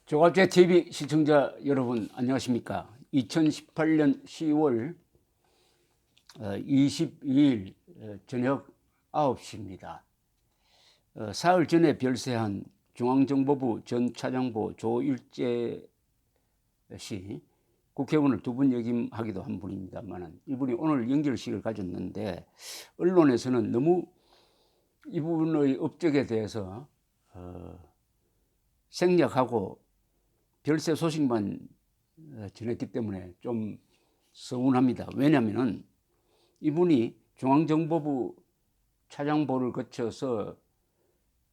조갑제 TV 시청자 여러분 안녕하십니까. 2018년 10월 22일 저녁 9시입니다. 사흘 전에 별세한 중앙정보부 전 차장보 조일재 씨, 국회의원을 두 번 역임하기도 한 분입니다만, 이분이 오늘 연결식을 가졌는데 언론에서는 너무 이분의 업적에 대해서 생략하고 별세 소식만 전했기 때문에 좀 서운합니다. 왜냐하면 이분이 중앙정보부 차장보를 거쳐서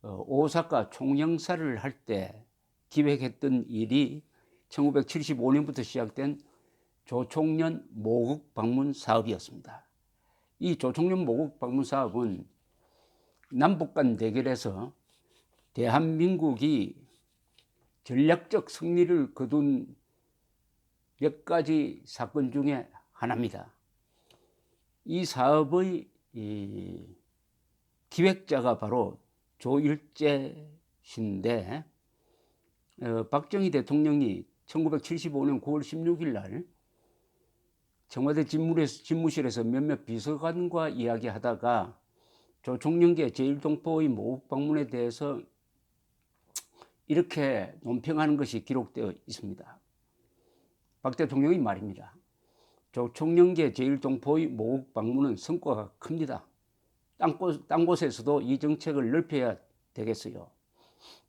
오사카 총영사를 할 때 기획했던 일이 1975년부터 시작된 조총련 모국 방문 사업이었습니다. 이 조총련 모국 방문 사업은 남북 간 대결에서 대한민국이 전략적 승리를 거둔 몇 가지 사건 중에 하나입니다. 이 사업의 기획자가 바로 조일재 씨인데, 박정희 대통령이 1975년 9월 16일 날 청와대 집무실에서 몇몇 비서관과 이야기하다가 조총련계 제1동포의 모국 방문에 대해서 이렇게 논평하는 것이 기록되어 있습니다. 박 대통령의 말입니다. 조총련계 제1동포의 모국 방문은 성과가 큽니다. 딴 곳에서도 이 정책을 넓혀야 되겠어요.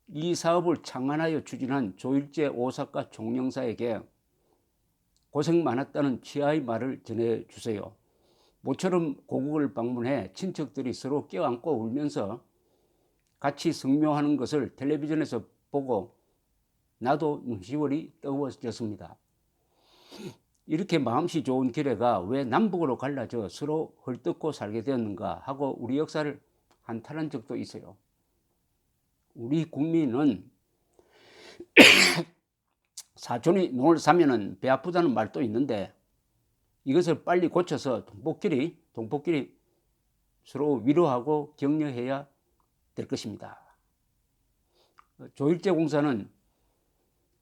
이 사업을 창안하여 추진한 조일재 오사카 총영사에게 고생 많았다는 치아의 말을 전해주세요. 모처럼 고국을 방문해 친척들이 서로 껴안고 울면서 같이 성묘하는 것을 텔레비전에서 보고 나도 눈시울이 뜨거워졌습니다. 이렇게 마음씨 좋은 결애가 왜 남북으로 갈라져 서로 헐뜯고 살게 되었는가 하고 우리 역사를 한탄한 적도 있어요. 우리 국민은 사촌이 농을 사면은 배 아프다는 말도 있는데, 이것을 빨리 고쳐서 동포끼리 서로 위로하고 격려해야 될 것입니다. 조일재 공사는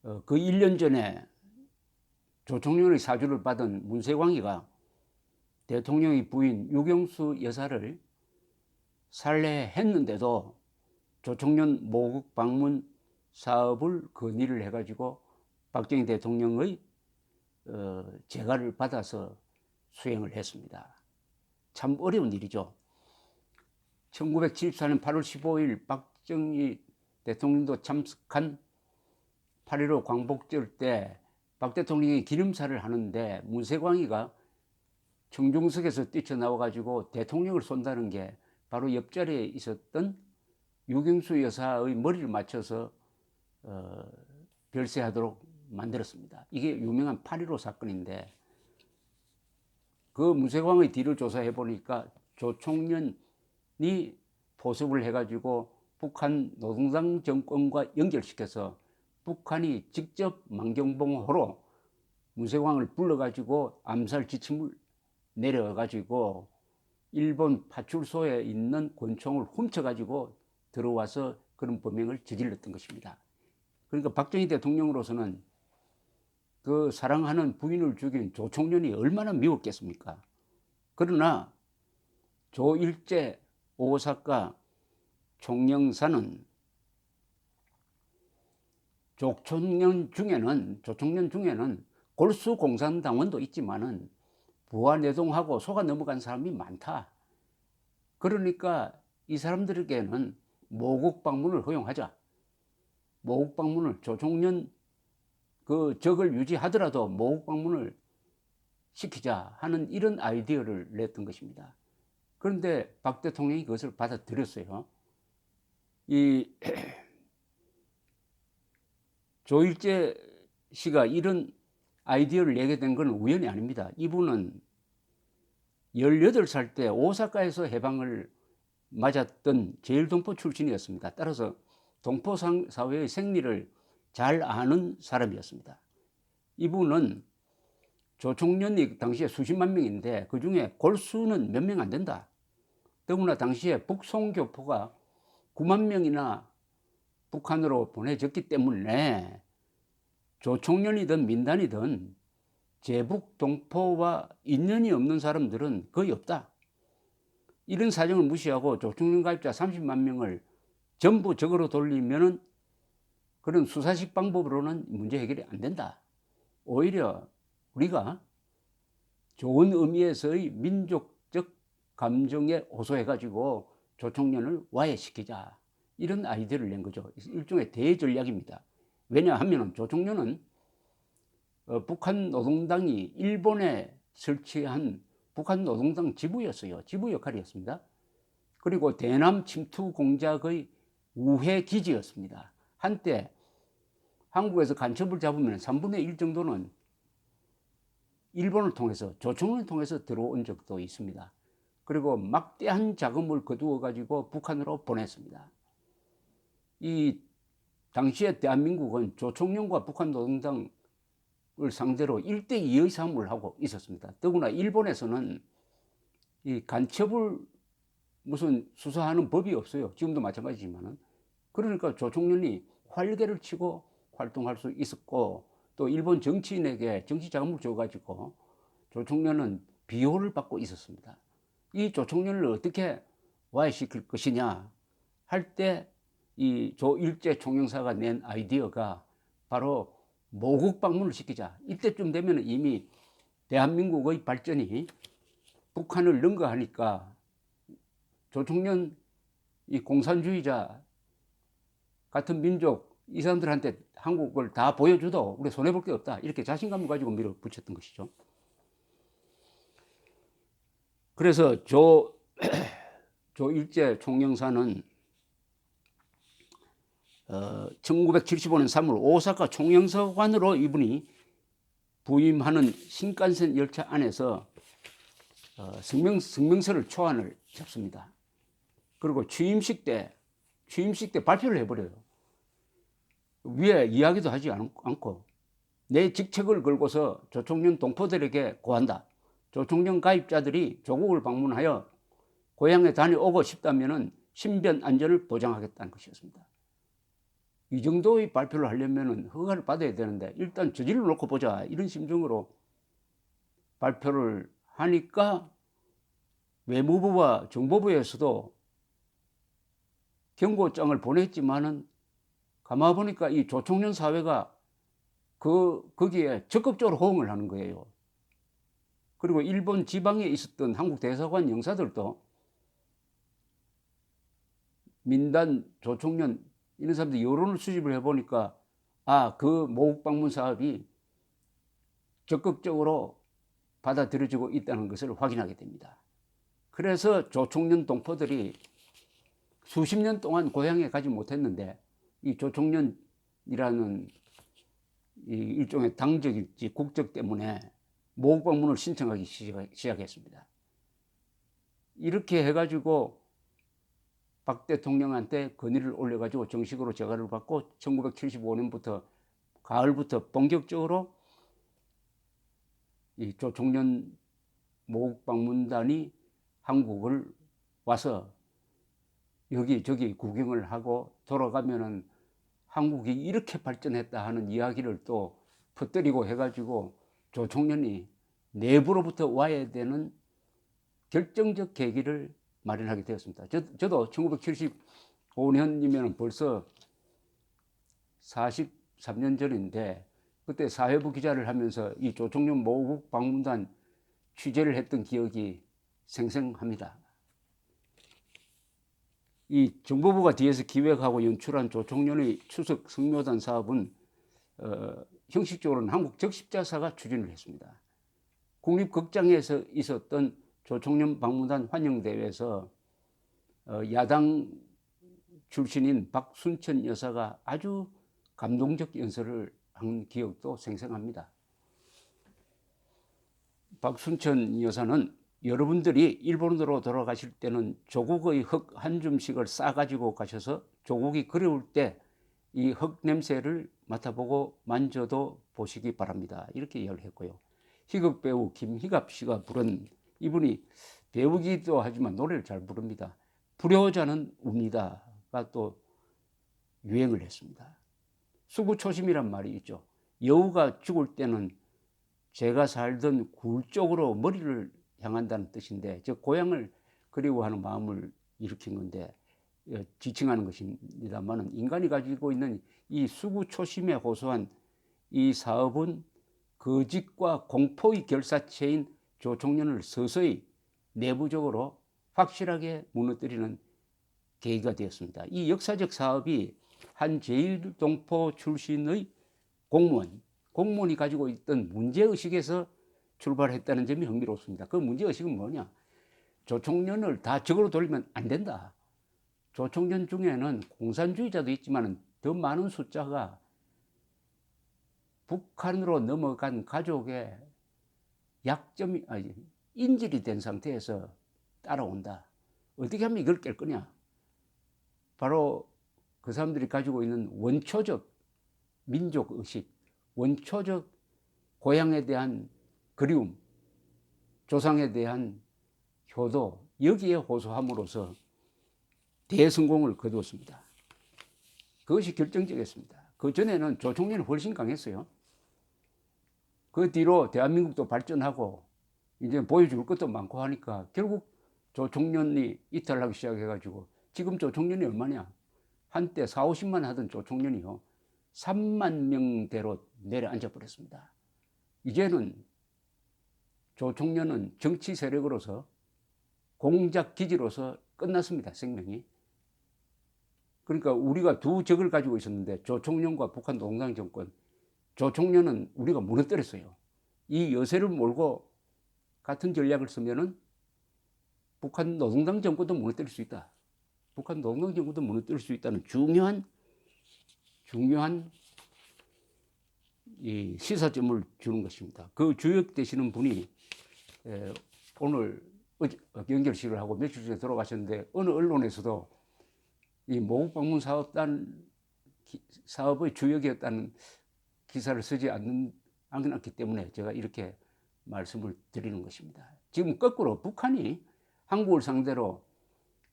그 1년 전에 조총련의 사주를 받은 문세광이가 대통령의 부인 유경수 여사를 살해했는데도 조총련 모국 방문 사업을 건의를 해가지고 박정희 대통령의 재가를 받아서 수행을 했습니다. 참 어려운 일이죠. 1974년 8월 15일 박정희 대통령도 참석한 8.15 광복절 때 박 대통령이 기념사를 하는데 문세광이가 청중석에서 뛰쳐나와가지고 대통령을 쏜다는 게 바로 옆자리에 있었던 유경수 여사의 머리를 맞춰서 별세하도록 만들었습니다. 이게 유명한 8.15 사건인데, 그 문세광의 뒤를 조사해 보니까 조총련이 포섭을 해가지고 북한 노동당 정권과 연결시켜서 북한이 직접 만경봉호로 문세광을 불러가지고 암살 지침을 내려가지고 일본 파출소에 있는 권총을 훔쳐가지고 들어와서 그런 범행을 저질렀던 것입니다. 그러니까 박정희 대통령으로서는 그 사랑하는 부인을 죽인 조총련이 얼마나 미웠겠습니까? 그러나 조일재 오사카 총영사는 조총련 중에는 골수 공산당원도 있지만은 부하내동하고 속아 넘어간 사람이 많다. 그러니까 이 사람들에게는 모국 방문을 허용하자. 모국 방문을 조총련 그 적을 유지하더라도 모국 방문을 시키자 하는 이런 아이디어를 냈던 것입니다. 그런데 박 대통령이 그것을 받아들였어요. 이 조일재 씨가 이런 아이디어를 내게 된 건 우연이 아닙니다. 이분은 18살 때 오사카에서 해방을 맞았던 제1동포 출신이었습니다. 따라서 동포 사회의 생리를 잘 아는 사람이었습니다. 이분은 조총련이 당시에 수십만 명인데 그 중에 골수는 몇 명 안 된다. 더구나 당시에 북송교포가 9만 명이나 북한으로 보내졌기 때문에 조총련이든 민단이든 제북 동포와 인연이 없는 사람들은 거의 없다. 이런 사정을 무시하고 조총련 가입자 30만 명을 전부 적으로 돌리면은 그런 수사식 방법으로는 문제 해결이 안 된다. 오히려 우리가 좋은 의미에서의 민족적 감정에 호소해가지고 조총련을 와해시키자. 이런 아이디어를 낸 거죠. 일종의 대전략입니다. 왜냐하면 조총련은 북한 노동당이 일본에 설치한 북한 노동당 지부였어요. 지부 역할이었습니다. 그리고 대남 침투 공작의 우회 기지였습니다. 한때 한국에서 간첩을 잡으면 3분의 1 정도는 일본을 통해서 조총련을 통해서 들어온 적도 있습니다. 그리고 막대한 자금을 거두어 가지고 북한으로 보냈습니다. 이 당시에 대한민국은 조총련과 북한 노동당을 상대로 1대2의 싸움을 하고 있었습니다. 더구나 일본에서는 이 간첩을 무슨 수사하는 법이 없어요. 지금도 마찬가지지만은. 그러니까 조총련이 활개를 치고 활동할 수 있었고, 또 일본 정치인에게 정치 자금을 줘가지고 조총련은 비호를 받고 있었습니다. 이 조총련을 어떻게 와해시킬 것이냐 할 때 이 조일제 총영사가 낸 아이디어가 바로 모국 방문을 시키자. 이때쯤 되면 이미 대한민국의 발전이 북한을 능가하니까 조총련 이 공산주의자 같은 민족 이 사람들한테 한국을 다 보여줘도 우리 손해볼 게 없다. 이렇게 자신감을 가지고 밀어붙였던 것이죠. 그래서 조일제 총영사는 1975년 3월 오사카 총영사관으로 이분이 부임하는 신칸센 열차 안에서 성명서를 초안을 잡습니다. 그리고 취임식 때 발표를 해버려요. 위에 이야기도 하지 않고 내 직책을 걸고서 조총련 동포들에게 고한다. 조총련 가입자들이 조국을 방문하여 고향에 다녀오고 싶다면 신변 안전을 보장하겠다는 것이었습니다. 이 정도의 발표를 하려면 허가를 받아야 되는데 일단 저질러 놓고 보자 이런 심정으로 발표를 하니까 외무부와 정보부에서도 경고장을 보냈지만은 가만 보니까 이 조총련 사회가 거기에 적극적으로 호응을 하는 거예요. 그리고 일본 지방에 있었던 한국 대사관 영사들도 민단, 조총련 이런 사람들 여론을 수집을 해보니까 그 모국 방문 사업이 적극적으로 받아들여지고 있다는 것을 확인하게 됩니다. 그래서 조총련 동포들이 수십 년 동안 고향에 가지 못했는데 이 조총련이라는 이 일종의 당적일지 국적 때문에 모국 방문을 신청하기 시작했습니다. 이렇게 해가지고 박 대통령한테 건의를 올려가지고 정식으로 재가를 받고 1975년부터 가을부터 본격적으로 이 조총련 모국 방문단이 한국을 와서 여기저기 구경을 하고 돌아가면은 한국이 이렇게 발전했다 하는 이야기를 또 퍼뜨리고 해가지고 조총련이 내부로부터 와야 되는 결정적 계기를 마련하게 되었습니다. 저도 1975년이면 벌써 43년 전인데 그때 사회부 기자를 하면서 이 조총련 모국 방문단 취재를 했던 기억이 생생합니다. 이 정보부가 뒤에서 기획하고 연출한 조총련의 추석 성묘단 사업은 형식적으로는 한국 적십자사가 추진을 했습니다. 국립극장에서 있었던 조총련 방문단 환영대회에서 야당 출신인 박순천 여사가 아주 감동적 연설을 한 기억도 생생합니다. 박순천 여사는 여러분들이 일본으로 돌아가실 때는 조국의 흙 한 줌씩을 싸가지고 가셔서 조국이 그리울 때 이 흙 냄새를 맡아보고 만져도 보시기 바랍니다. 이렇게 이야기를 했고요. 희극 배우 김희갑 씨가 부른, 이분이 배우기도 하지만 노래를 잘 부릅니다. 불효자는 웁니다가 또 유행을 했습니다. 수구초심이란 말이 있죠. 여우가 죽을 때는 제가 살던 굴 쪽으로 머리를 향한다는 뜻인데, 저 고향을 그리워하는 마음을 일으킨 건데 지칭하는 것입니다만, 인간이 가지고 있는 이 수구초심에 호소한 이 사업은 거짓과 공포의 결사체인 조총련을 서서히 내부적으로 확실하게 무너뜨리는 계기가 되었습니다. 이 역사적 사업이 한 제1동포 출신의 공무원이 가지고 있던 문제의식에서 출발했다는 점이 흥미롭습니다. 그 문제의식은 뭐냐? 조총련을 다 적으로 돌리면 안 된다. 조총련 중에는 공산주의자도 있지만 더 많은 숫자가 북한으로 넘어간 가족의 인질이 된 상태에서 따라온다. 어떻게 하면 이걸 깰 거냐? 바로 그 사람들이 가지고 있는 원초적 민족의식, 원초적 고향에 대한 그리움, 조상에 대한 효도, 여기에 호소함으로써 대성공을 거두었습니다. 그것이 결정적이었습니다. 그 전에는 조총련이 훨씬 강했어요. 그 뒤로 대한민국도 발전하고 이제 보여줄 것도 많고 하니까 결국 조총련이 이탈하기 시작해가지고 지금 조총련이 얼마냐? 한때 4, 50만 하던 조총련이요 3만 명대로 내려앉아 버렸습니다. 이제는 조총련은 정치 세력으로서 공작 기지로서 끝났습니다. 생명이. 그러니까 우리가 두 적을 가지고 있었는데 조총련과 북한 노동당 정권, 조총련은 우리가 무너뜨렸어요. 이 여세를 몰고 같은 전략을 쓰면은 북한 노동당 정권도 무너뜨릴 수 있다. 북한 노동당 정권도 무너뜨릴 수 있다는 중요한 이 시사점을 주는 것입니다. 그 주역되시는 분이 오늘 연결식을 하고 며칠 전에 돌아가셨는데, 어느 언론에서도 이 모국 방문 사업의 주역이었다는 기사를 쓰지 않았기 때문에 제가 이렇게 말씀을 드리는 것입니다. 지금 거꾸로 북한이 한국을 상대로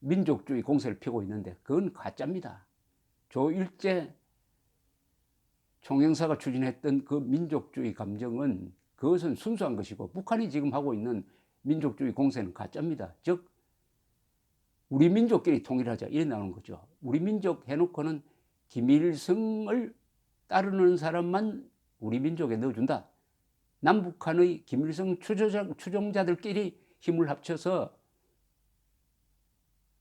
민족주의 공세를 펴고 있는데 그건 가짜입니다. 조일제 총영사가 추진했던 그 민족주의 감정은 그것은 순수한 것이고, 북한이 지금 하고 있는 민족주의 공세는 가짜입니다. 즉 우리 민족끼리 통일하자 이래 나오는 거죠. 우리 민족 해놓고는 김일성을 따르는 사람만 우리 민족에 넣어준다. 남북한의 김일성 추종자들끼리 힘을 합쳐서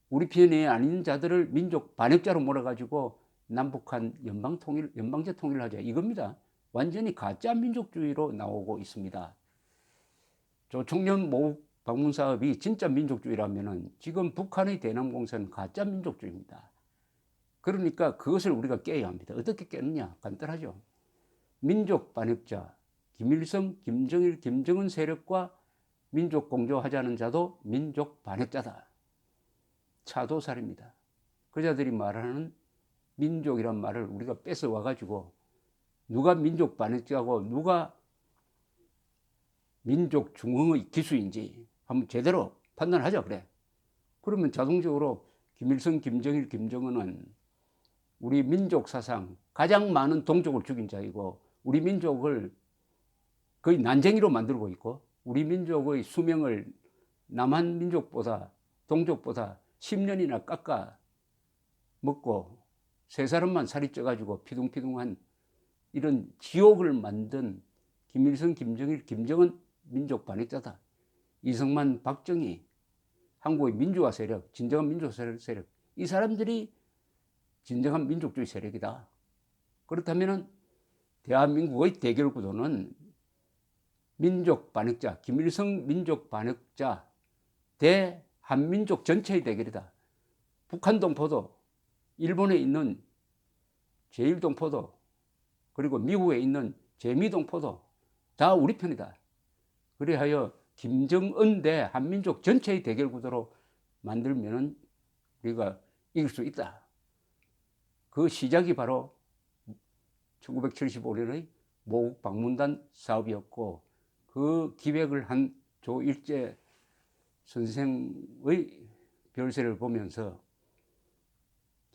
우리 편이 아닌 자들을 민족 반역자로 몰아가지고 남북한 연방제 통일을 하자 이겁니다. 완전히 가짜 민족주의로 나오고 있습니다. 조총련 모국 방문 사업이 진짜 민족주의라면은 지금 북한의 대남공사는 가짜 민족주의입니다. 그러니까 그것을 우리가 깨야 합니다. 어떻게 깨느냐? 간단하죠. 민족 반역자, 김일성, 김정일, 김정은 세력과 민족 공조하자는 자도 민족 반역자다. 차도살입니다. 그 자들이 말하는 민족이란 말을 우리가 뺏어와가지고 누가 민족 반역자고 누가 민족 중흥의 기수인지 한번 제대로 판단하자 그래. 그러면 자동적으로 김일성, 김정일, 김정은은 우리 민족 사상 가장 많은 동족을 죽인 자이고, 우리 민족을 거의 난쟁이로 만들고 있고, 우리 민족의 수명을 남한 민족보다 동족보다 10년이나 깎아 먹고 세 사람만 살이 쪄가지고 피둥피둥한 이런 지옥을 만든 김일성, 김정일, 김정은 민족 반역자다. 이승만, 박정희, 한국의 민주화 세력, 진정한 민주화 세력, 이 사람들이 진정한 민족주의 세력이다. 그렇다면 대한민국의 대결 구도는 민족 반역자, 김일성 민족 반역자 대 한민족 전체의 대결이다. 북한 동포도, 일본에 있는 제1동포도, 그리고 미국에 있는 제2동포도 다 우리 편이다. 그리하여 김정은 대 한민족 전체의 대결 구도로 만들면 우리가 이길 수 있다. 그 시작이 바로 1975년의 모국 방문단 사업이었고, 그 기획을 한 조일제 선생의 별세를 보면서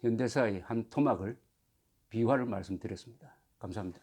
현대사의 한 토막을 비화를 말씀드렸습니다. 감사합니다.